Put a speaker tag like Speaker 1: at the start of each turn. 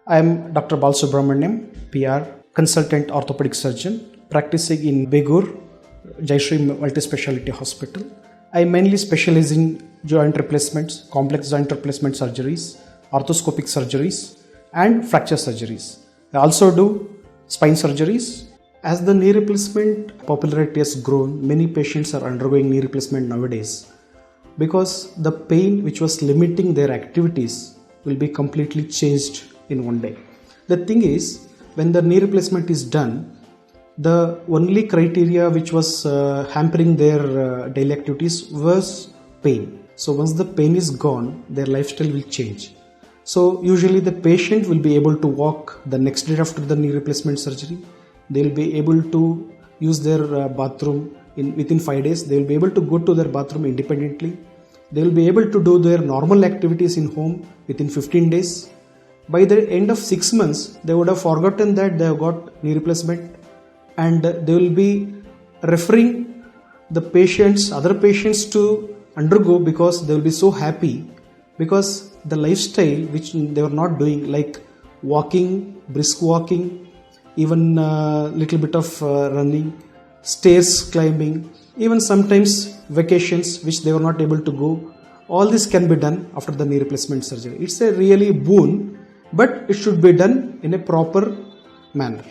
Speaker 1: I am Dr. Balasubramanyam PR, consultant orthopedic surgeon, practicing in Begur, Jayashree Multispeciality Hospital. I mainly specialize in joint replacements, complex joint replacement surgeries, arthroscopic surgeries, and fracture surgeries. I also do spine surgeries. As the knee replacement popularity has grown, many patients are undergoing knee replacement nowadays because the pain which was limiting their activities will be completely changed in one day. The thing is, when the knee replacement is done, the only criteria which was hampering their daily activities was pain. So once the pain is gone, their lifestyle will change. So usually the patient will be able to walk the next day after the knee replacement surgery. They will be able to use their bathroom within 5 days. They will be able to go to their bathroom independently. They will be able to do their normal activities in home within 15 days. By the end of 6 months, they would have forgotten that they have got knee replacement, and they will be referring the patients, other patients to undergo, because they will be so happy, because the lifestyle which they were not doing, like walking, brisk walking, even little bit of running, stairs climbing, even sometimes vacations which they were not able to go, all this can be done after the knee replacement surgery. It's a really boon, but it should be done in a proper manner.